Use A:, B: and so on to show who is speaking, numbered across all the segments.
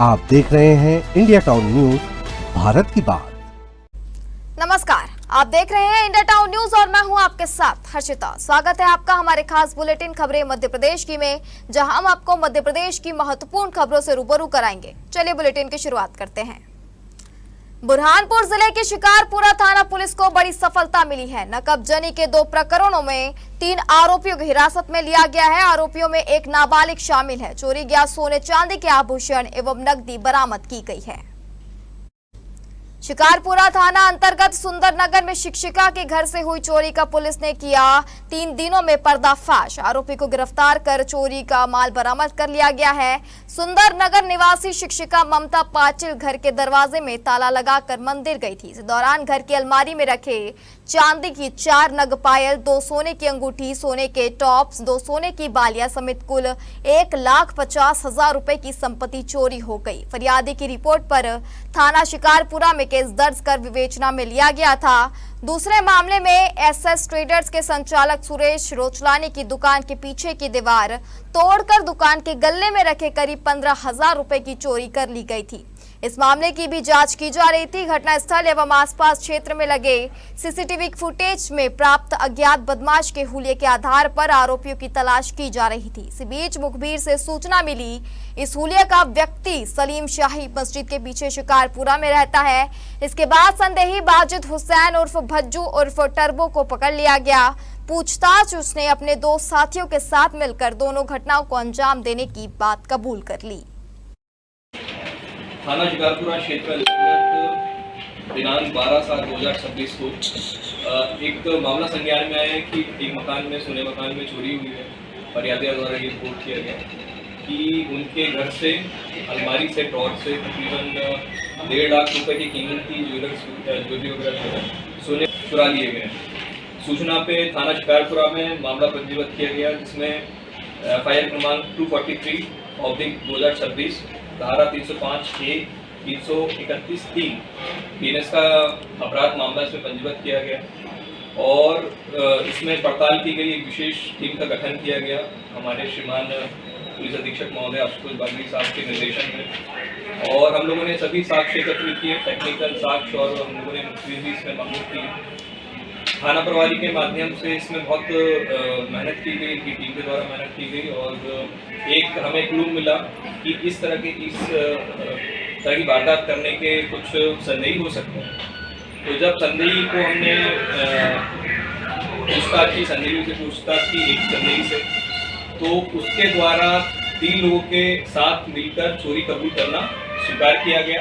A: आप देख रहे हैं इंडिया टाउन न्यूज, भारत की बात।
B: नमस्कार, आप देख रहे हैं इंडिया टाउन न्यूज और मैं हूं आपके साथ हर्षिता। स्वागत है आपका हमारे खास बुलेटिन खबरें मध्य प्रदेश की में, जहां हम आपको मध्य प्रदेश की महत्वपूर्ण खबरों से रूबरू कराएंगे। चलिए बुलेटिन की शुरुआत करते हैं। बुरहानपुर जिले के शिकारपुरा थाना पुलिस को बड़ी सफलता मिली है। नकबजनी के 2 प्रकरणों में 3 आरोपियों को हिरासत में लिया गया है। आरोपियों में एक नाबालिग शामिल है। चोरी गया सोने चांदी के आभूषण एवं नकदी बरामद की गई है। शिकारपुरा थाना अंतर्गत सुंदर नगर में शिक्षिका के घर से हुई चोरी का पुलिस ने किया 3 दिनों में पर्दाफाश। आरोपी को गिरफ्तार कर चोरी का माल बरामद कर लिया गया है। सुंदर नगर निवासी शिक्षिका ममता पाटिल घर के दरवाजे में ताला लगाकर मंदिर गई थी। इस दौरान घर की अलमारी में रखे चांदी की 4 नग पायल, 2 सोने की अंगूठी, सोने के टॉप्स, 2 सोने की बालियां समेत कुल 1,50,000 रुपए की संपत्ति चोरी हो गई। फरियादी की रिपोर्ट पर थाना शिकारपुरा में केस दर्ज कर विवेचना में लिया गया था। दूसरे मामले में एसएस ट्रेडर्स के संचालक सुरेश रोचलानी की दुकान के पीछे की दीवार तोड़कर दुकान के गल्ले में रखे करीब 15,000 रुपए की चोरी कर ली गई थी। इस मामले की भी जांच की जा रही थी। घटनास्थल एवं आसपास क्षेत्र में लगे सीसीटीवी फुटेज में प्राप्त अज्ञात बदमाश के हुलिये के आधार पर आरोपियों की तलाश की जा रही थी। इसी बीच मुखबिर से सूचना मिली इस हुलिये का व्यक्ति सलीम शाही मस्जिद के पीछे शिकारपुरा में रहता है। इसके बाद संदेही बाजिद हुसैन उर्फ भज्जू उर्फ टर्बो को पकड़ लिया गया। पूछताछ उसने अपने 2 साथियों के साथ मिलकर दोनों घटनाओं को अंजाम देने की बात कबूल कर ली।
C: थाना शिकारपुरा क्षेत्र अंतर्गत दिनांक 12/7/2026 को एक मामला संज्ञान में आया है कि एक मकान में सोने मकान में चोरी हुई है। फरियादिया द्वारा ये रिपोर्ट किया गया कि उनके घर से अलमारी से ड्रॉर से तकरीबन 1.5 लाख रुपए की कीमत की ज्वेलरी वगैरह जो है सोने चुरा लिए गए। सूचना पे थाना शिकारपुरा में मामला पंजीबद्ध किया गया, जिसमें FIR क्रमांक 243/2026 धारा 305A 331(3) BNS का अपराध मामला इसमें पंजीबद्ध किया गया और इसमें पड़ताल की गई। एक विशेष टीम का गठन किया गया हमारे श्रीमान पुलिस अधीक्षक महोदय आशुतोष बागड़ी साहब के निर्देशन में, और हम लोगों ने सभी साक्ष्य एकत्रित किए, टेक्निकल साक्ष्य, और हम लोगों ने भी इसमें मौजूद की। थाना प्रभारी के माध्यम से इसमें बहुत मेहनत की गई, इनकी टीम के द्वारा मेहनत की गई, और एक हमें क्लू मिला कि इस तरह की वारदात करने के कुछ संदेही हो सकते हैं। तो जब संदेही को हमने पूछताछ की, संदेही से पूछताछ की एक संदेही से, तो उसके द्वारा 3 लोगों के साथ मिलकर चोरी कबूल करना स्वीकार किया गया।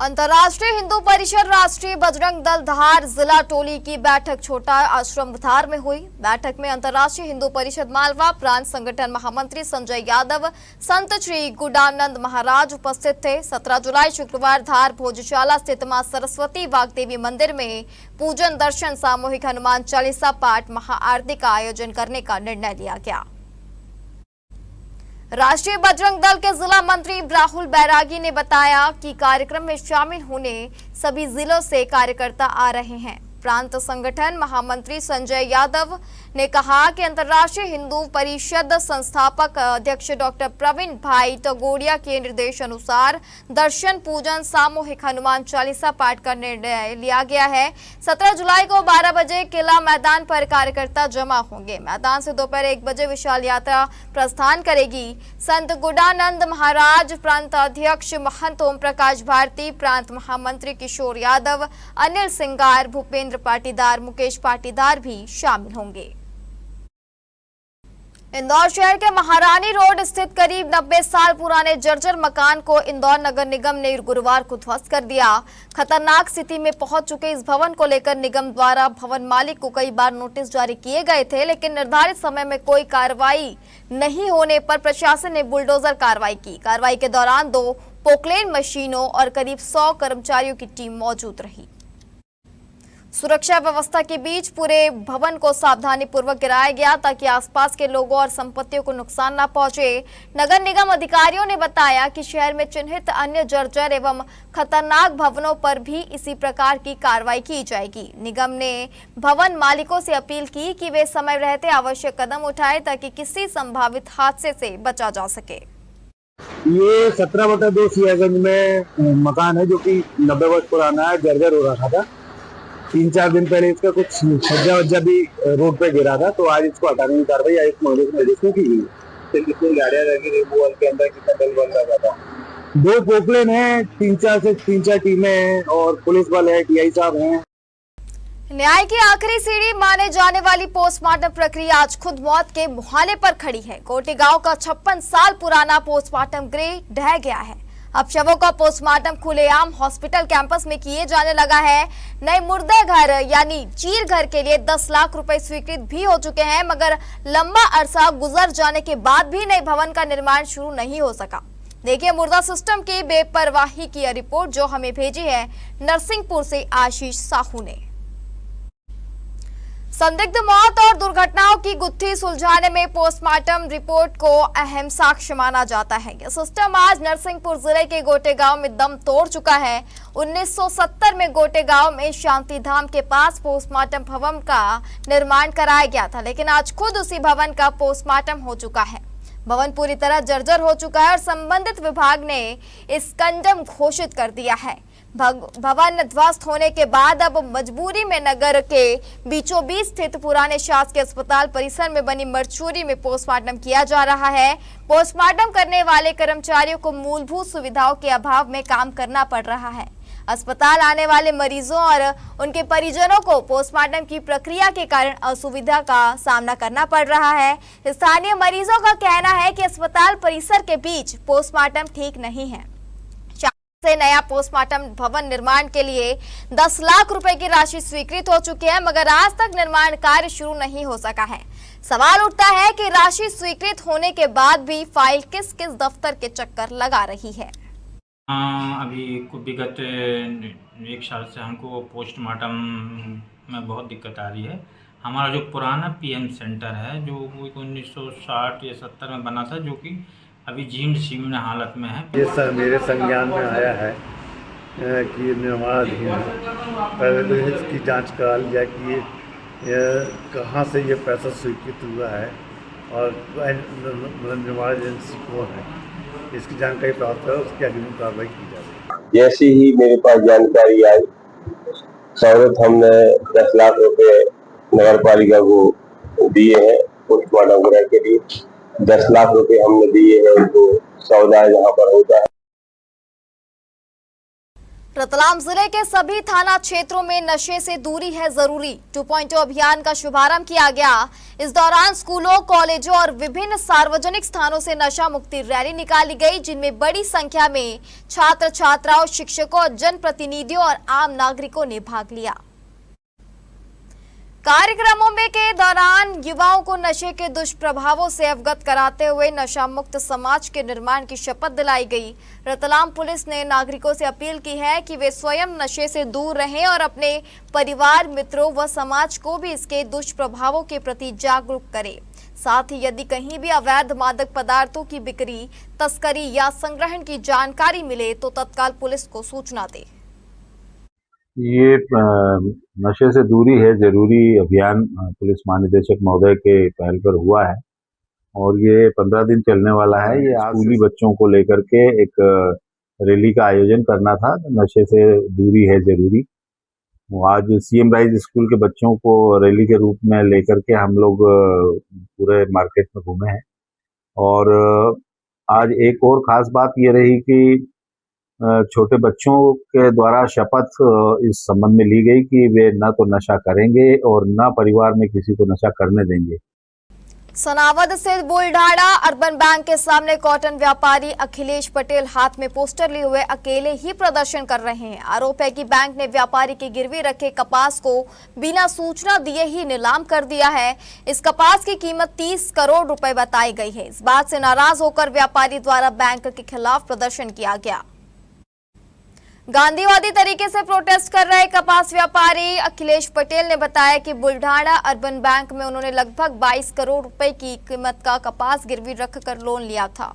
B: अंतर्राष्ट्रीय हिंदू परिषद राष्ट्रीय बजरंग दल धार जिला टोली की बैठक छोटा आश्रम धार में हुई। बैठक में अंतर्राष्ट्रीय हिंदू परिषद मालवा प्रांत संगठन महामंत्री संजय यादव, संत श्री गुडानंद महाराज उपस्थित थे। 17 जुलाई शुक्रवार धार भोजशाला स्थित मां सरस्वती वाग्देवी मंदिर में पूजन दर्शन सामूहिक हनुमान चालीसा पाठ महाआरती का आयोजन करने का निर्णय लिया गया। राष्ट्रीय बजरंग दल के जिला मंत्री राहुल बैरागी ने बताया कि कार्यक्रम में शामिल होने सभी जिलों से कार्यकर्ता आ रहे हैं। प्रांत संगठन महामंत्री संजय यादव ने कहा कि अंतर्राष्ट्रीय हिंदू परिषद संस्थापक अध्यक्ष डॉक्टर प्रवीण भाई टगोड़िया के निर्देश अनुसार दर्शन पूजन सामूहिक हनुमान चालीसा पाठ का निर्णय लिया गया है। 17 जुलाई को 12 बजे किला मैदान पर कार्यकर्ता जमा होंगे। मैदान से दोपहर 1 बजे विशाल यात्रा प्रस्थान करेगी। संत गुडानंद महाराज, प्रांत अध्यक्ष महंत ओम प्रकाश भारती, प्रांत महामंत्री किशोर यादव, अनिल सिंगार, भूपेंद्र पाटीदार, मुकेश पाटीदार भी शामिल होंगे। इंदौर शहर के महारानी रोड स्थित करीब 90 साल पुराने जर्जर मकान को इंदौर नगर निगम ने गुरुवार को ध्वस्त कर दिया। खतरनाक स्थिति में पहुंच चुके इस भवन को लेकर निगम द्वारा भवन मालिक को कई बार नोटिस जारी किए गए थे, लेकिन निर्धारित समय में कोई कार्रवाई नहीं होने पर प्रशासन ने बुलडोजर कार्रवाई की। कार्रवाई के दौरान 2 पोकलेन मशीनों और करीब 100 कर्मचारियों की टीम मौजूद रही। सुरक्षा व्यवस्था के बीच पूरे भवन को सावधानी पूर्वक गिराया गया ताकि आसपास के लोगों और संपत्तियों को नुकसान न पहुंचे। नगर निगम अधिकारियों ने बताया कि शहर में चिन्हित अन्य जर्जर एवं खतरनाक भवनों पर भी इसी प्रकार की कार्रवाई की जाएगी। निगम ने भवन मालिकों से अपील की कि वे समय रहते आवश्यक कदम उठाएं ताकि किसी संभावित हादसे से बचा जा सके।
D: ये 17/2 सियागंज में मकान है जो कि 90 वर्ष पुराना है, जर्जर हो रखा था। 3-4 दिन पहले इसका कुछ छज्जा वज्जा भी रोड पे गिरा था, तो आज इसको हटाने की कार्रवाई आज मजिस्ट्रेट की गई। कितनी गाड़ियां लगी रिमूवल के अंदर, कितना दल बन लगा था? 2 पोकलेन है, 3-4 टीमें हैं और पुलिस वाले हैं, टीआई साहब हैं।
B: न्याय की आखिरी सीढ़ी माने जाने वाली पोस्टमार्टम प्रक्रिया आज खुद मौत के मुहाने पर खड़ी है। गोटे गांव का 56 साल पुराना पोस्टमार्टम गृह ढह गया है। अब शवों का पोस्टमार्टम खुलेआम हॉस्पिटल कैंपस में किए जाने लगा है। नए मुर्दे घर यानी चीर घर के लिए 10 लाख रुपए स्वीकृत भी हो चुके हैं, मगर लंबा अरसा गुजर जाने के बाद भी नए भवन का निर्माण शुरू नहीं हो सका। देखिए मुर्दा सिस्टम की बेपरवाही की रिपोर्ट जो हमें भेजी है नरसिंहपुर से आशीष साहू ने। संदिग्ध मौत और दुर्घटनाओं की गुत्थी सुलझाने में पोस्टमार्टम रिपोर्ट को अहम साक्ष्य माना जाता है। यह सिस्टम आज नरसिंहपुर जिले के गोटे गांव में दम तोड़ चुका है। 1970 में गोटे गांव में शांति धाम के पास पोस्टमार्टम भवन का निर्माण कराया गया था, लेकिन आज खुद उसी भवन का पोस्टमार्टम हो चुका है। भवन पूरी तरह जर्जर हो चुका है और संबंधित विभाग ने इस कंडम घोषित कर दिया है। भवन ध्वस्त होने के बाद अब मजबूरी में नगर के बीचों बीच स्थित पुराने शासकीय अस्पताल परिसर में बनी मरचूरी में पोस्टमार्टम किया जा रहा है। पोस्टमार्टम करने वाले कर्मचारियों को मूलभूत सुविधाओं के अभाव में काम करना पड़ रहा है। अस्पताल आने वाले मरीजों और उनके परिजनों को पोस्टमार्टम की प्रक्रिया के कारण असुविधा का सामना करना पड़ रहा है। स्थानीय मरीजों का कहना है कि अस्पताल परिसर के बीच पोस्टमार्टम ठीक नहीं है। से नया पोस्टमार्टम भवन निर्माण के लिए 10 लाख रुपए की राशि स्वीकृत हो चुकी है, मगर आज तक निर्माण कार्य शुरू नहीं हो सका है। सवाल उठता है कि राशि स्वीकृत होने के बाद भी फाइल किस किस दफ्तर के चक्कर लगा रही है।
E: अभी विगत 1 साल से हमको पोस्टमार्टम में बहुत दिक्कत आ रही है। हमारा जो पुराना पीएम सेंटर है जो 1960 या 70 में बना था, जो कि अभी जीर्ण शीर्ण हालत में है।
D: ये सर मेरे संज्ञान में आया है कि निर्माणाधीन है। पहले तो इसकी जांच करा लिया कि ये कहाँ से ये पैसा स्वीकृत हुआ है और निर्माण एजेंसी कौन है, इसकी जानकारी प्राप्त कर उसकी अग्रिम कार्रवाई की जाए।
F: जैसे ही मेरे पास जानकारी आई, सौरत हमने 10 लाख रुपए नगर पालिका को दिए हैं पोस्टमार्टम कराने के लिए। 10 लाख रुपए हमने दिए हैं उनको, सौदा जहाँ पर होता है।
B: रतलाम जिले के सभी थाना क्षेत्रों में नशे से दूरी है जरूरी 2.0 अभियान का शुभारंभ किया गया। इस दौरान स्कूलों, कॉलेजों और विभिन्न सार्वजनिक स्थानों से नशा मुक्ति रैली निकाली गई, जिनमें बड़ी संख्या में छात्र छात्राओं, शिक्षकों, जनप्रतिनिधियों और आम नागरिकों ने भाग लिया। कार्यक्रमों में के दौरान युवाओं को नशे के दुष्प्रभावों से अवगत कराते हुए नशा मुक्त समाज के निर्माण की शपथ दिलाई गई। रतलाम पुलिस ने नागरिकों से अपील की है कि वे स्वयं नशे से दूर रहें और अपने परिवार, मित्रों व समाज को भी इसके दुष्प्रभावों के प्रति जागरूक करें। साथ ही यदि कहीं भी अवैध मादक पदार्थों की बिक्री, तस्करी या संग्रहण की जानकारी मिले तो तत्काल पुलिस को सूचना दें।
G: ये नशे से दूरी है जरूरी अभियान पुलिस महानिदेशक महोदय के पहल पर हुआ है और ये 15 दिन चलने वाला है। ये स्कूली बच्चों को लेकर के एक रैली का आयोजन करना था। नशे से दूरी है जरूरी। आज सीएम राइज स्कूल के बच्चों को रैली के रूप में लेकर के हम लोग पूरे मार्केट में घूमे हैं और आज एक और खास बात ये रही कि छोटे बच्चों के द्वारा शपथ इस संबंध में ली गई कि वे न तो नशा करेंगे और न परिवार में किसी को नशा करने देंगे।
B: सनावद से बुलढाणा अर्बन बैंक के सामने कॉटन व्यापारी अखिलेश पटेल हाथ में पोस्टर लिए हुए अकेले ही प्रदर्शन कर रहे हैं। आरोप है कि बैंक ने व्यापारी के गिरवी रखे कपास को बिना सूचना दिए ही नीलाम कर दिया है। इस कपास की कीमत 30 करोड़ रुपए बताई गई है। इस बात से नाराज होकर व्यापारी द्वारा बैंक के खिलाफ प्रदर्शन किया गया। गांधीवादी तरीके से प्रोटेस्ट कर रहे कपास व्यापारी अखिलेश पटेल ने बताया कि बुलढाणा अर्बन बैंक में उन्होंने लगभग 22 करोड़ रुपए की कीमत का कपास गिरवी रखकर लोन लिया था।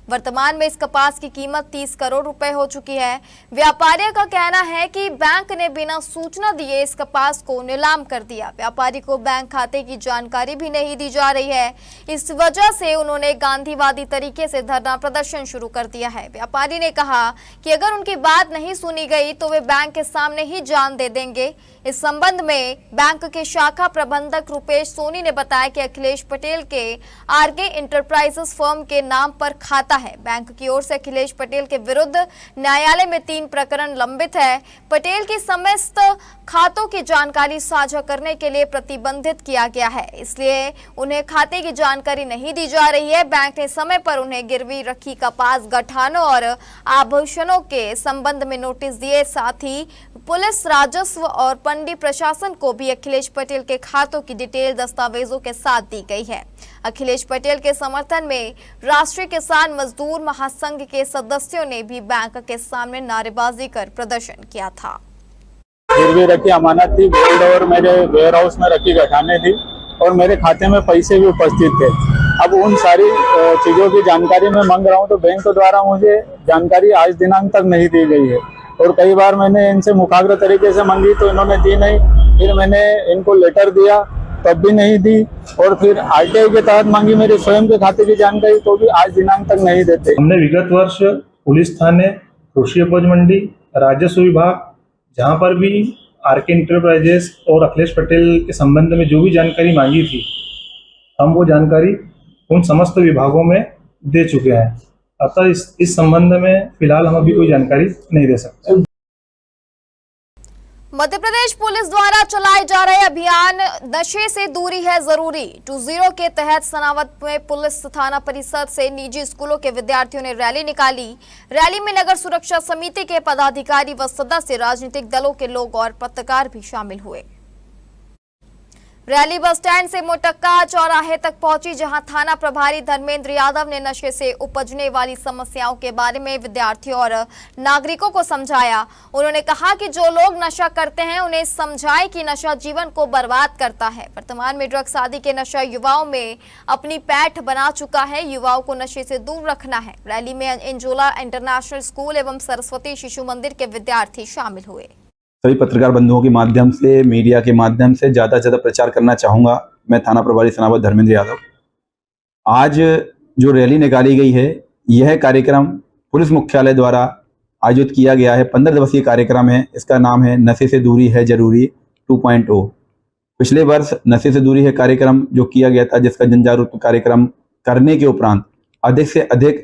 B: वर्तमान में इस कपास की कीमत 30 करोड़ रुपए हो चुकी है। व्यापारियों का कहना है कि बैंक ने बिना सूचना दिए इस कपास को नीलाम कर दिया। व्यापारी को बैंक खाते की जानकारी भी नहीं दी जा रही है। इस वजह से उन्होंने गांधीवादी तरीके से धरना प्रदर्शन शुरू कर दिया है। व्यापारी ने कहा कि अगर उनकी बात नहीं सुनी गई तो वे बैंक के सामने ही जान दे देंगे। इस संबंध में बैंक के शाखा प्रबंधक रुपेश सोनी ने बताया कि अखिलेश पटेल के आरके इंटरप्राइजेस फर्म के नाम पर खाता है। बैंक की ओर से अखिलेश पटेल के विरुद्ध न्यायालय में 3 प्रकरण लंबित है। पटेल की समस्त खातों की जानकारी साझा करने के लिए प्रतिबंधित किया गया है, इसलिए उन्हें खाते की जानकारी नहीं दी जा रही है। बैंक ने समय पर उन्हें गिरवी रखी कपास, गठानों और आभूषणों के संबंध में नोटिस दिए। साथ ही पुलिस, राजस्व और पंडी प्रशासन को भी अखिलेश पटेल के खातों की डिटेल दस्तावेजों के साथ दी गई है। अखिलेश पटेल के समर्थन में राष्ट्रीय किसान मजदूर महासंघ के सदस्यों ने भी बैंक के सामने नारेबाजी कर प्रदर्शन किया था।
H: गिरवी रखी अमानत थी, गोल्ड और मेरे वेयर हाउस में रखी गठाने थी और मेरे खाते में पैसे भी उपस्थित थे। अब उन सारी चीजों की जानकारी मैं मांग रहा हूं तो बैंक द्वारा मुझे जानकारी आज दिनांक तक नहीं दी गई है और कई बार मैंने इनसे मुखाग्र तरीके से मांगी तो इन्होंने दी नहीं। फिर मैंने इनको लेटर दिया तब भी नहीं दी और फिर आरटीआई के तहत मांगी मेरे स्वयं के खाते की जानकारी तो भी आज दिनांक तक नहीं देते।
I: हमने विगत वर्ष पुलिस थाने, कृषि उपज मंडी, राजस्व विभाग, जहां पर भी आरके इंटरप्राइजेस और अखिलेश पटेल के संबंध में जो भी जानकारी मांगी थी, हम वो जानकारी उन समस्त विभागों में दे चुके हैं। अतः इस संबंध में फिलहाल हम अभी कोई जानकारी नहीं दे सकते।
B: मध्य प्रदेश पुलिस द्वारा चलाए जा रहे अभियान नशे से दूरी है जरूरी 20 के तहत सनावद में पुलिस थाना परिसर से निजी स्कूलों के विद्यार्थियों ने रैली निकाली। रैली में नगर सुरक्षा समिति के पदाधिकारी व सदस्य, राजनीतिक दलों के लोग और पत्रकार भी शामिल हुए। रैली बस स्टैंड से मोटक्का चौराहे तक पहुंची, जहां थाना प्रभारी धर्मेंद्र यादव ने नशे से उपजने वाली समस्याओं के बारे में विद्यार्थियों और नागरिकों को समझाया। उन्होंने कहा कि जो लोग नशा करते हैं उन्हें समझाएं कि नशा जीवन को बर्बाद करता है। वर्तमान में ड्रग्स आदि के नशा युवाओं में अपनी पैठ बना चुका है। युवाओं को नशे से दूर रखना है। रैली में इंजोला इंटरनेशनल स्कूल एवं सरस्वती शिशु मंदिर के विद्यार्थी शामिल हुए।
J: सभी पत्रकार बंधुओं के माध्यम से, मीडिया के माध्यम से ज़्यादा से ज़्यादा प्रचार करना चाहूँगा। मैं थाना प्रभारी सनावद धर्मेंद्र यादव। आज जो रैली निकाली गई है, यह कार्यक्रम पुलिस मुख्यालय द्वारा आयोजित किया गया है। 15 दिवसीय कार्यक्रम है। इसका नाम है नशे से दूरी है जरूरी 2.0। पिछले वर्ष नशे से दूरी है कार्यक्रम जो किया गया था, जिसका जन जागरूकता कार्यक्रम करने के उपरांत अधिक से अधिक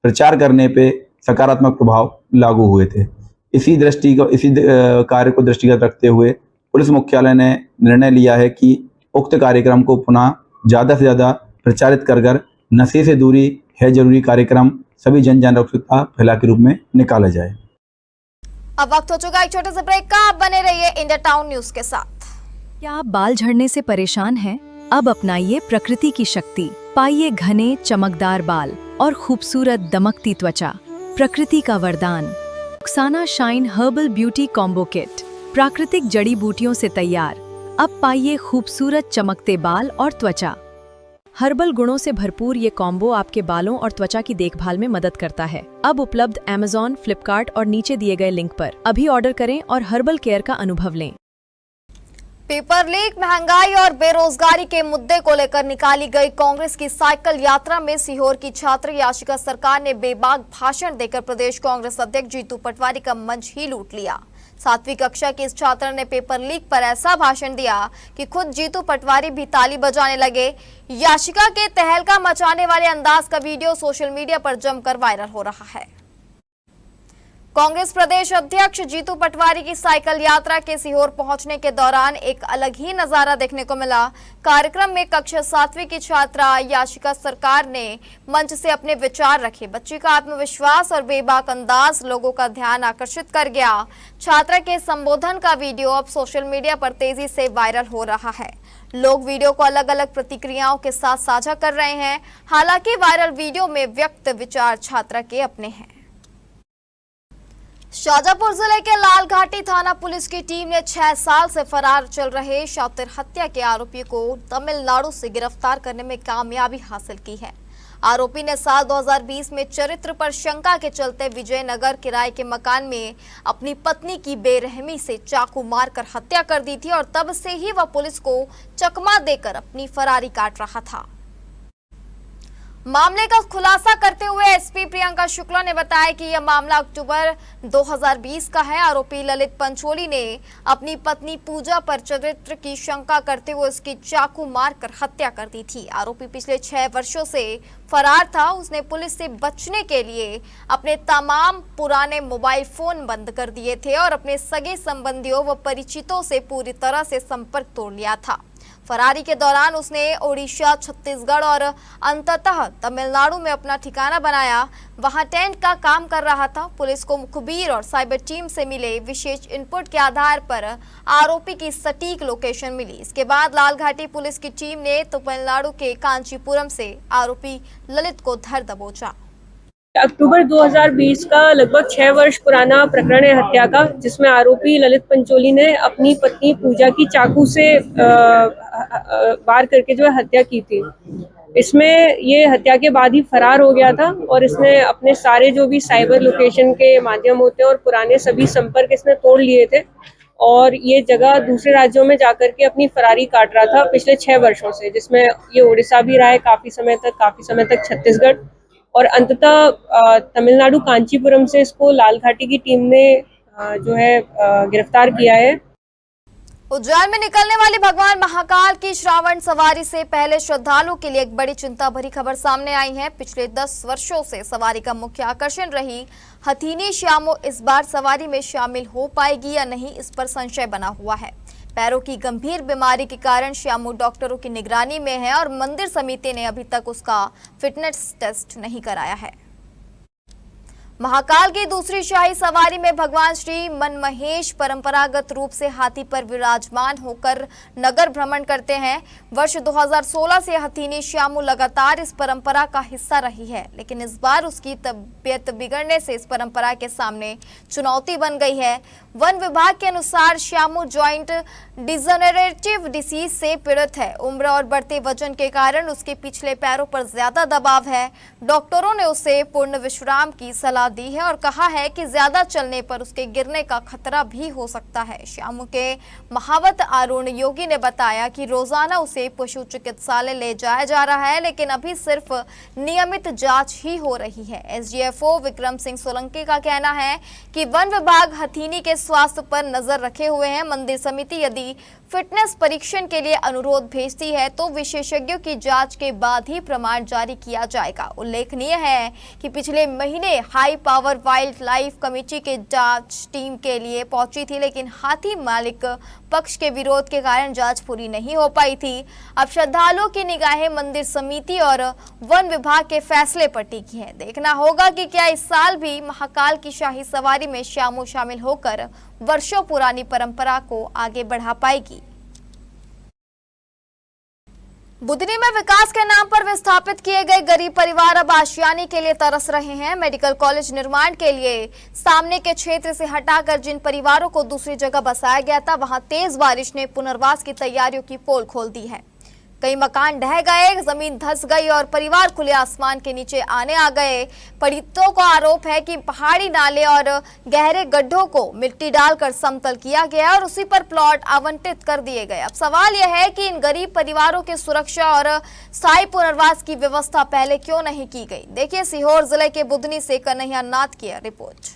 J: प्रचार करने पे सकारात्मक प्रभाव लागू हुए थे। इसी कार्य को दृष्टिगत रखते हुए पुलिस मुख्यालय ने निर्णय लिया है कि उक्त कार्यक्रम को पुनः ज़्यादा से ज़्यादा प्रचारित कर नशे से दूरी है जरूरी कार्यक्रम सभी जन जागरूकता फैला के रूप में निकाला जाए।
B: अब वक्त हो चुका एक छोटे से ब्रेक का। आप बने रहिए इंडिया टाउन न्यूज के साथ।
K: क्या आप बाल झड़ने से परेशान हैं? अब अपनाइए प्रकृति की शक्ति। पाइए घने चमकदार बाल और खूबसूरत दमकती त्वचा। प्रकृति का वरदान Rukhsana shine herbal beauty combo kit प्राकृतिक जड़ी बूटियों से तैयार। अब पाइए खूबसूरत चमकते बाल और त्वचा। हर्बल गुणों से भरपूर ये कॉम्बो आपके बालों और त्वचा की देखभाल में मदद करता है। अब उपलब्ध Amazon, फ्लिपकार्ट और नीचे दिए गए लिंक पर अभी ऑर्डर करें और हर्बल केयर का अनुभव लें।
B: पेपर लीक, महंगाई और बेरोजगारी के मुद्दे को लेकर निकाली गई कांग्रेस की साइकिल यात्रा में सीहोर की छात्र याशिका सरकार ने बेबाक भाषण देकर प्रदेश कांग्रेस अध्यक्ष जीतू पटवारी का मंच ही लूट लिया। 7वीं कक्षा की इस छात्र ने पेपर लीक पर ऐसा भाषण दिया कि खुद जीतू पटवारी भी ताली बजाने लगे। याशिका के तहलका मचाने वाले अंदाज का वीडियो सोशल मीडिया पर जमकर वायरल हो रहा है। कांग्रेस प्रदेश अध्यक्ष जीतू पटवारी की साइकिल यात्रा के सीहोर पहुंचने के दौरान एक अलग ही नजारा देखने को मिला। कार्यक्रम में कक्षा 7वीं की छात्रा याशिका सरकार ने मंच से अपने विचार रखे। बच्ची का आत्मविश्वास और बेबाक अंदाज लोगों का ध्यान आकर्षित कर गया। छात्रा के संबोधन का वीडियो अब सोशल मीडिया पर तेजी से वायरल हो रहा है। लोग वीडियो को अलग अलग प्रतिक्रियाओं के साथ साझा कर रहे हैं। हालांकि वायरल वीडियो में व्यक्त विचार छात्रा के अपने हैं। शाजापुर जिले के लालघाटी थाना पुलिस की टीम ने 6 साल से फरार चल रहे शातिर हत्या के आरोपी को तमिलनाडु से गिरफ्तार करने में कामयाबी हासिल की है। आरोपी ने साल 2020 में चरित्र पर शंका के चलते विजयनगर किराए के मकान में अपनी पत्नी की बेरहमी से चाकू मारकर हत्या कर दी थी और तब से ही वह पुलिस को चकमा देकर अपनी फरारी काट रहा था। मामले का खुलासा करते हुए एसपी प्रियंका शुक्ला ने बताया कि यह मामला अक्टूबर 2020 का है। आरोपी ललित पंचोली ने अपनी पत्नी पूजा पर चरित्र की शंका करते हुए उसकी चाकू मारकर हत्या कर दी थी। आरोपी पिछले 6 वर्षों से फरार था। उसने पुलिस से बचने के लिए अपने तमाम पुराने मोबाइल फोन बंद कर दिए थे और अपने सगे संबंधियों व परिचितों से पूरी तरह से संपर्क तोड़ लिया था। फरारी के दौरान उसने ओडिशा, छत्तीसगढ़ और अंततः तमिलनाडु में अपना ठिकाना बनाया। वहां टेंट का काम कर रहा था। पुलिस को मुखबिर और साइबर टीम से मिले विशेष इनपुट के आधार पर आरोपी की सटीक लोकेशन मिली। इसके बाद लालघाटी पुलिस की टीम ने तमिलनाडु के कांचीपुरम से आरोपी ललित को धर दबोचा।
L: अक्टूबर 2020 का लगभग 6 वर्ष पुराना प्रकरण है हत्या का, जिसमें आरोपी ललित पंचोली ने अपनी पत्नी पूजा की चाकू से वार करके जो है हत्या की थी। इसमें ये हत्या के बाद ही फरार हो गया था और इसने अपने सारे जो भी साइबर लोकेशन के माध्यम होते हैं और पुराने सभी संपर्क इसने तोड़ लिए थे और ये जगह दूसरे राज्यों में जाकर के अपनी फरारी काट रहा था पिछले 6 वर्षों से, जिसमें ये उड़ीसा भी रहा है काफी समय तक छत्तीसगढ़ और अंततः तमिलनाडु कांचीपुरम से इसको लालघाटी की टीम ने जो है गिरफ्तार किया है।
B: उज्जैन में निकलने वाली भगवान महाकाल की श्रावण सवारी से पहले श्रद्धालुओं के लिए एक बड़ी चिंता भरी खबर सामने आई है। पिछले 10 वर्षों से सवारी का मुख्य आकर्षण रही हथिनी श्यामो इस बार सवारी में शामिल हो पाएगी या नहीं, इस पर संशय बना हुआ है। पैरों की गंभीर बीमारी के कारण श्यामू डॉक्टरों की निगरानी में है और मंदिर समिति ने अभी तक उसका फिटनेस टेस्ट नहीं कराया है। महाकाल की दूसरी शाही सवारी में भगवान श्री मनमहेश परंपरागत रूप से हाथी पर विराजमान होकर नगर भ्रमण करते हैं। वर्ष 2016 से हथिनी श्यामू लगातार इस परंपरा का हिस्सा रही है, लेकिन इस बार उसकी तबीयत बिगड़ने से इस परंपरा के सामने चुनौती बन गई है। वन विभाग के अनुसार श्यामू जॉइंट डिजेनरेटिव डिसीज से पीड़ित है। उम्र और बढ़ते वजन के कारण उसके पिछले पैरों पर ज्यादा दबाव है। डॉक्टरों ने उसे पूर्ण विश्राम की सलाह दी है और कहा है कि ज्यादा चलने पर उसके गिरने का खतरा भी हो सकता है। श्यामू के महावत अरुण योगी ने बताया कि रोजाना उसे पशु चिकित्सालय ले जाया जा रहा है, लेकिन अभी सिर्फ नियमित जांच ही हो रही है। एसडीएफओ विक्रम सिंह सोलंकी का कहना है कि वन विभाग हथीनी के स्वास्थ्य पर नजर रखे हुए हैं। मंदिर समिति यदि फिटनेस परीक्षण के लिए अनुरोध भेजती है तो विशेषज्ञों की जांच के बाद ही प्रमाण जारी किया जाएगा। उल्लेखनीय है कि पिछले महीने high power wild life committee के जांच टीम के लिए पहुंची थी, लेकिन हाथी मालिक पक्ष के विरोध के कारण जांच पूरी नहीं हो पाई थी। अब श्रद्धालुओं की निगाहें मंदिर समिति और वन विभाग के फैसले पर टिकी है। देखना होगा कि क्या इस साल भी महाकाल की शाही सवारी में श्यामू शामिल होकर वर्षों पुरानी परंपरा को आगे बढ़ा पाएगी। बुधनी में विकास के नाम पर विस्थापित किए गए गरीब परिवार अब आशियाने के लिए तरस रहे हैं। मेडिकल कॉलेज निर्माण के लिए सामने के क्षेत्र से हटाकर जिन परिवारों को दूसरी जगह बसाया गया था, वहां तेज बारिश ने पुनर्वास की तैयारियों की पोल खोल दी है। कई मकान ढह गए, जमीन धंस गई और परिवार खुले आसमान के नीचे आने आ गए। पीड़ितों का आरोप है कि पहाड़ी नाले और गहरे गड्ढों को मिट्टी डालकर समतल किया गया और उसी पर प्लॉट आवंटित कर दिए गए। अब सवाल यह है कि इन गरीब परिवारों की सुरक्षा और स्थायी पुनर्वास की व्यवस्था पहले क्यों नहीं की गई। देखिए सीहोर जिले के बुधनी से कन्हैया नाथ की रिपोर्ट।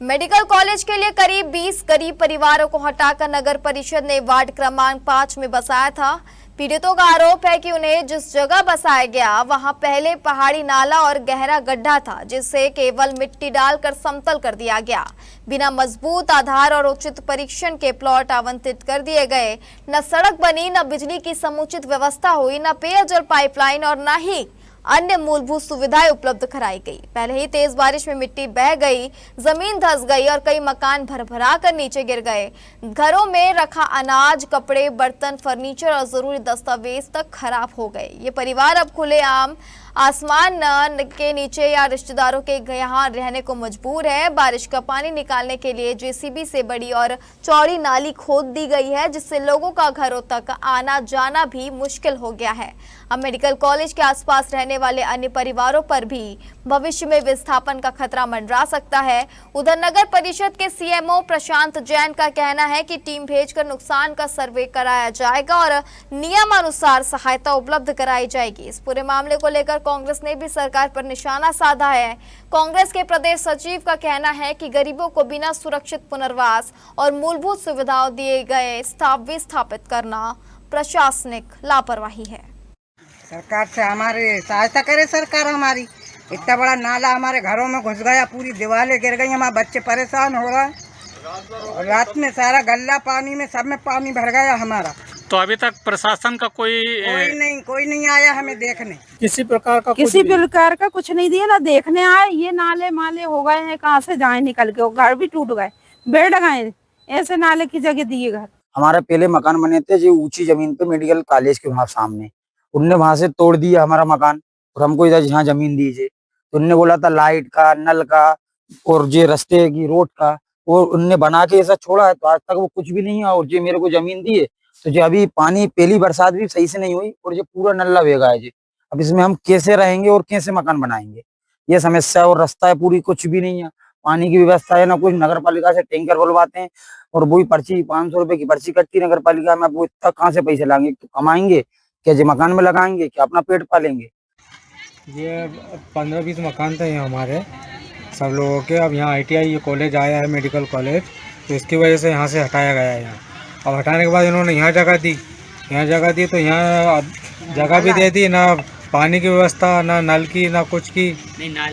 B: मेडिकल कॉलेज के लिए करीब 20 गरीब परिवारों को हटाकर नगर परिषद ने वार्ड क्रमांक 5 में बसाया था। पीड़ितों का आरोप है कि उन्हें जिस जगह बसाया गया वहां पहले पहाड़ी नाला और गहरा गड्ढा था, जिसे केवल मिट्टी डालकर समतल कर दिया गया। बिना मजबूत आधार और उचित परीक्षण के प्लॉट आवंटित कर दिए गए। न सड़क बनी, न बिजली की समुचित व्यवस्था हुई, न पेयजल पाइपलाइन और न ही अन्य मूलभूत सुविधाएं उपलब्ध कराई गई। पहले ही तेज बारिश में मिट्टी बह गई, जमीन धंस गई और कई मकान भरभरा कर नीचे गिर गए। घरों में रखा अनाज, कपड़े, बर्तन, फर्नीचर और जरूरी दस्तावेज तक खराब हो गए। ये परिवार अब खुलेआम आसमान के नीचे या रिश्तेदारों के यहाँ रहने को मजबूर है। बारिश का पानी निकालने के लिए जेसीबी से बड़ी और चौड़ी नाली खोद दी गई है, जिससे लोगों का घरों तक आना जाना भी मुश्किल हो गया है। अब मेडिकल कॉलेज के आसपास रहने वाले अन्य परिवारों पर भी भविष्य में विस्थापन का खतरा मंडरा सकता है। उधर नगर परिषद के सीएमओ प्रशांत जैन का कहना है कि टीम भेजकर नुकसान का सर्वे कराया जाएगा और नियमानुसार सहायता उपलब्ध कराई जाएगी। इस पूरे मामले को लेकर कांग्रेस ने भी सरकार पर निशाना साधा है। कांग्रेस के प्रदेश सचिव का कहना है कि गरीबों को बिना सुरक्षित पुनर्वास और मूलभूत सुविधाओं दिए गए विस्थापित करना प्रशासनिक लापरवाही है।
M: सरकार से हमारी सहायता करे सरकार हमारी। इतना बड़ा नाला हमारे घरों में घुस गया, पूरी दीवारें गिर गई, हमारे बच्चे परेशान हो रहे हैं। और रात में सारा गल्ला पानी में, सब में पानी भर गया हमारा।
H: तो अभी तक प्रशासन का कोई
M: नहीं आया हमें देखने,
H: किसी प्रकार का
N: कुछ नहीं दिया, ना देखने आए। ये नाले माले हो गए हैं, कहाँ से जाए निकल के। घर भी टूट गए, बेड गए, ऐसे नाले की जगह दिए घर।
O: हमारे पहले मकान बने थे जो ऊंची जमीन पे मेडिकल कॉलेज के वहाँ सामने, उनने वहां से तोड़ दिया हमारा मकान और हमको इधर यहाँ जमीन दीजिए। तो उनने बोला था लाइट का, नल का और ये रास्ते की रोड का, और उनने बना के ऐसा छोड़ा है। तो आज तक वो कुछ भी नहीं है। और जो मेरे को जमीन दी है, तो जो अभी पानी पहली बरसात भी सही से नहीं हुई और जो पूरा नल्ला बेगा है जी। अब इसमें हम कैसे रहेंगे और कैसे मकान बनाएंगे, ये समस्या। और रास्ता है पूरी, कुछ भी नहीं है, पानी की व्यवस्था है ना कुछ। नगर पालिका से टैंकर बुलवाते हैं और वही पर्ची 500 रुपए की पर्ची कटती है नगर पालिका में। वो इतना कहाँ से पैसे लाएंगे, तो कमाएंगे क्या जी, मकान में लगाएंगे क्या, अपना पेट पालेंगे।
H: ये 15-20 मकान थे यहाँ हमारे सब लोगों के। अब यहाँ ITI ये कॉलेज आया है, मेडिकल कॉलेज, तो इसकी वजह से यहाँ से हटाया गया है। यहाँ अब हटाने के बाद इन्होंने यहाँ जगह दी, तो यहाँ जगह भी दे दी, ना पानी की व्यवस्था, ना नल की, ना कुछ की।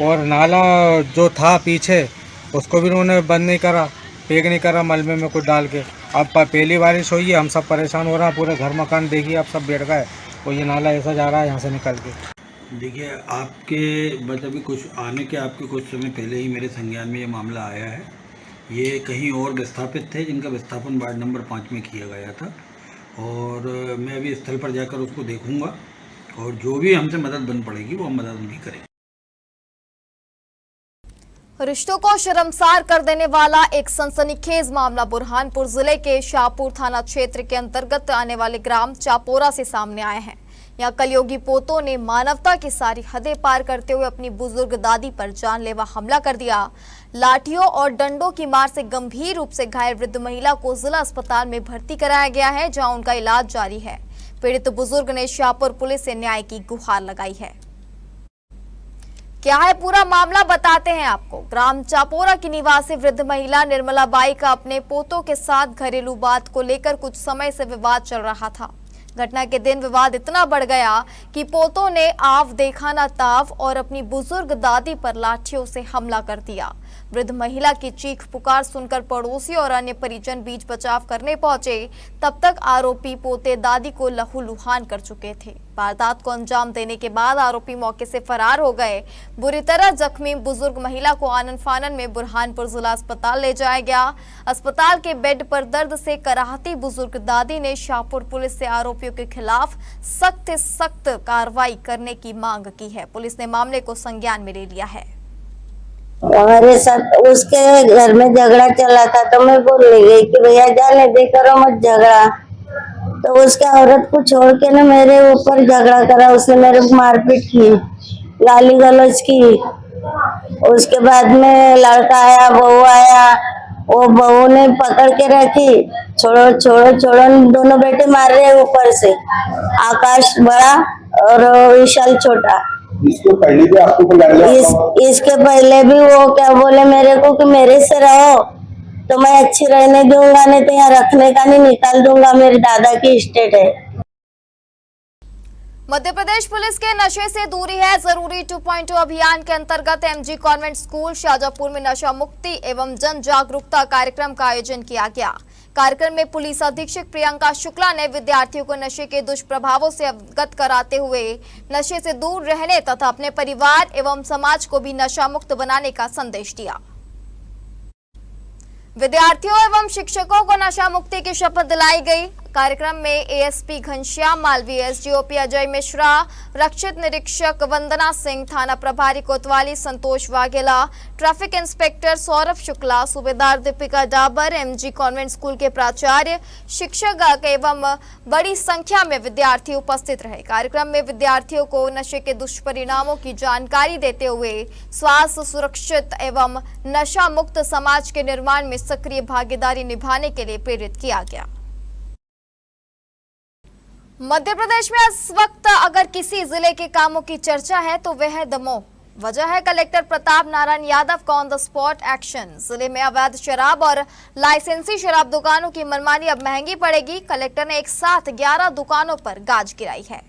H: और नाला जो था पीछे उसको भी इन्होंने बंद नहीं करा, पैक नहीं करा मलबे में कुछ डाल के। अब पहली बारिश हुई है, हम सब परेशान हो रहे हैं, पूरे घर मकान देखिए अब सब बैठ गए। और ये नाला ऐसा जा रहा है यहाँ से निकल के।
J: देखिए, आपके बस अभी कुछ आने के आपके कुछ समय पहले ही मेरे संज्ञान में ये मामला आया है। ये कहीं और विस्थापित थे जिनका विस्थापन वार्ड नंबर 5 में किया गया था। और मैं अभी स्थल पर जाकर उसको देखूंगा और जो भी हमसे मदद बन पड़ेगी वो हम मदद उनकी करेंगे।
B: रिश्तों को शर्मसार कर देने वाला एक सनसनीखेज मामला बुरहानपुर जिले के शाहपुर थाना क्षेत्र के अंतर्गत आने वाले ग्राम चापोरा से सामने आए हैं। यहाँ कलयुगी पोतों ने मानवता की सारी हदें पार करते हुए अपनी बुजुर्ग दादी पर जानलेवा हमला कर दिया। लाठियों और डंडों की मार से गंभीर रूप से घायल वृद्ध महिला को जिला अस्पताल में भर्ती कराया गया है, जहां उनका इलाज जारी है। पीड़ित बुजुर्ग ने शाहपुर पुलिस से न्याय की गुहार लगाई है। क्या है पूरा मामला, बताते हैं आपको। ग्राम चापोरा की निवासी वृद्ध महिला निर्मला बाई का अपने पोतों के साथ घरेलू बात को लेकर कुछ समय से विवाद चल रहा था। घटना के दिन विवाद इतना बढ़ गया कि पोतों ने आव देखा ना ताव और अपनी बुजुर्ग दादी पर लाठियों से हमला कर दिया। वृद्ध महिला की चीख पुकार सुनकर पड़ोसी और अन्य परिजन बीच बचाव करने पहुंचे। तब तक आरोपी पोते दादी को लहूलुहान कर चुके थे। वारदात को अंजाम देने के बाद आरोपी मौके से फरार हो गए। बुरी तरह जख्मी बुजुर्ग महिला को आनन फानन में बुरहानपुर जिला अस्पताल ले जाया गया। अस्पताल के बेड पर दर्द से कराहती बुजुर्ग दादी ने शाहपुर पुलिस से आरोपियों के खिलाफ सख्त से सख्त कार्रवाई करने की मांग की है। पुलिस ने मामले को संज्ञान में ले लिया है।
P: हमारे साथ उसके घर में झगड़ा चला था, तो मैं बोलने गई कि भैया जाने दे, करो मत झगड़ा। तो उसके औरत को छोड़ के ना मेरे ऊपर झगड़ा करा, उसने मेरे को मारपीट की, गाली गलौज की। उसके बाद में लड़का आया, बहू आया, वो बहू ने पकड़ के रखी, छोड़ो छोड़ो छोड़ो, दोनों बेटे मार रहे ऊपर से, आकाश बड़ा और विशाल छोटा।
D: इसके पहले भी आपको
P: इसके पहले भी वो क्या बोले मेरे को कि मेरे से रहो तो मैं अच्छी रहने दूंगा, नहीं तो यहाँ रखने का नहीं, निकाल दूंगा, मेरे दादा की एस्टेट है।
B: मध्य प्रदेश पुलिस के नशे से दूरी है जरूरी 2.0 अभियान के अंतर्गत MG कॉन्वेंट स्कूल शाहजहांपुर में नशा मुक्ति एवं जन जागरूकता कार्यक्रम का आयोजन किया गया। कार्यक्रम में पुलिस अधीक्षक प्रियंका शुक्ला ने विद्यार्थियों को नशे के दुष्प्रभावों से अवगत कराते हुए नशे से दूर रहने तथा अपने परिवार एवं समाज को भी नशा मुक्त बनाने का संदेश दिया। विद्यार्थियों एवं शिक्षकों को नशा मुक्ति की शपथ दिलाई गई। कार्यक्रम में एएसपी घनश्याम मालवीय, एसडीओपी अजय मिश्रा, रक्षित निरीक्षक वंदना सिंह, थाना प्रभारी कोतवाली संतोष वाघेला, ट्रैफिक इंस्पेक्टर सौरभ शुक्ला, सूबेदार Deepika Dabur, MG convent school के प्राचार्य, शिक्षक एवं बड़ी संख्या में विद्यार्थी उपस्थित रहे। कार्यक्रम में विद्यार्थियों को नशे के दुष्परिणामों की जानकारी देते हुए स्वास्थ्य सुरक्षित एवं नशा मुक्त समाज के निर्माण में सक्रिय भागीदारी निभाने के लिए प्रेरित किया गया। मध्य प्रदेश में इस वक्त अगर किसी जिले के कामों की चर्चा है तो वह है दमोह। वजह है कलेक्टर प्रताप नारायण यादव का ऑन द स्पॉट एक्शन। जिले में अवैध शराब और लाइसेंसी शराब दुकानों की मनमानी अब महंगी पड़ेगी। कलेक्टर ने एक साथ 11 दुकानों पर गाज गिराई है।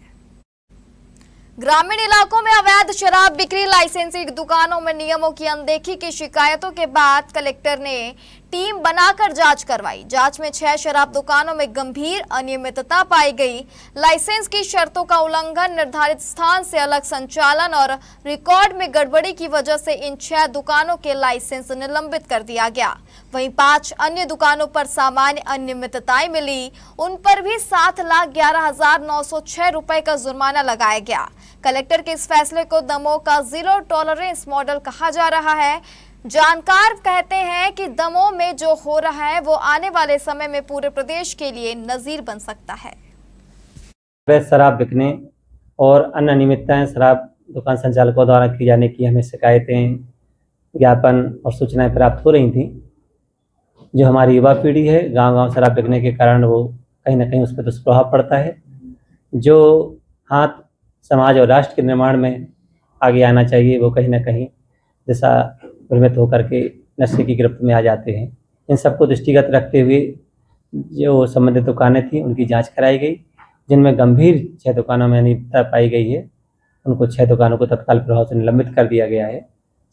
B: ग्रामीण इलाकों में अवैध शराब बिक्री, लाइसेंसी दुकानों में नियमों की अनदेखी की शिकायतों के बाद कलेक्टर ने टीम बनाकर जांच करवाई। जांच में 6 शराब दुकानों में गंभीर अनियमितता पाई गई। लाइसेंस की शर्तों का उल्लंघन, निर्धारित स्थान से अलग संचालन और रिकॉर्ड में गड़बड़ी की वजह से इन 6 दुकानों के लाइसेंस निलंबित कर दिया गया। वहीं 5 अन्य दुकानों पर सामान्य अनियमितताएं मिली, उन पर भी 7,11,906 रुपए का जुर्माना लगाया गया। कलेक्टर के इस फैसले को दमोह का जीरो टॉलरेंस मॉडल कहा जा रहा है। जानकार कहते हैं कि दमोह में जो हो रहा है वो आने वाले समय में पूरे प्रदेश के लिए नजीर बन सकता है।
Q: शराब बिकने और अन्य अनियमितताएं शराब दुकान संचालकों द्वारा की जाने की हमें शिकायतें, ज्ञापन और सूचनाएं प्राप्त हो रही थी। जो हमारी युवा पीढ़ी है, गांव-गांव शराब बिकने के कारण वो कहीं ना कहीं उस पर दुष्प्रभाव पड़ता है। जो हाथ समाज और राष्ट्र के निर्माण में आगे आना चाहिए वो कहीं ना कहीं दिशा भ्रमित होकर के नशे की गिरफ्त में आ जाते हैं। इन सबको दृष्टिगत रखते हुए जो संबंधित दुकानें थी उनकी जांच कराई गई, जिनमें गंभीर 6 दुकानों में अनियमितता पाई गई है। उनको 6 दुकानों को तत्काल प्रभाव से निलंबित कर दिया गया है।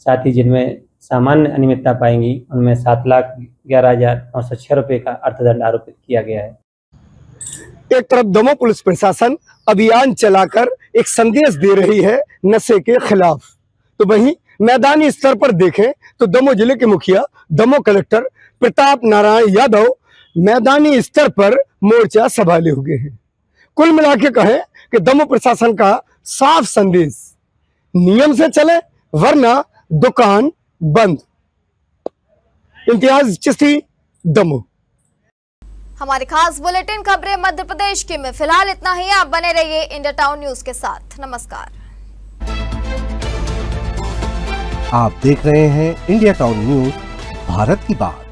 Q: साथ ही जिनमें सामान्य अनियमितता पाएंगी उनमें 7,11,906 रुपये का अर्थदंड आरोपित किया गया है।
D: एक तरफ दमोह पुलिस प्रशासन अभियान चलाकर एक संदेश दे रही है नशे के खिलाफ, तो वहीं मैदानी स्तर पर देखें तो दमोह जिले के मुखिया, दमोह कलेक्टर प्रताप नारायण यादव मैदानी स्तर पर मोर्चा संभाले हुए हैं। कुल मिला के कहें कि दमोह प्रशासन का साफ संदेश, नियम से चले वरना दुकान बंद। इम्तियाज चिश्ती, दमोह।
B: हमारी खास बुलेटिन खबरें मध्य प्रदेश की में फिलहाल इतना ही। आप बने रहिए इंडिया टाउन न्यूज के साथ। नमस्कार।
A: आप देख रहे हैं इंडिया टाउन न्यूज, भारत की बात।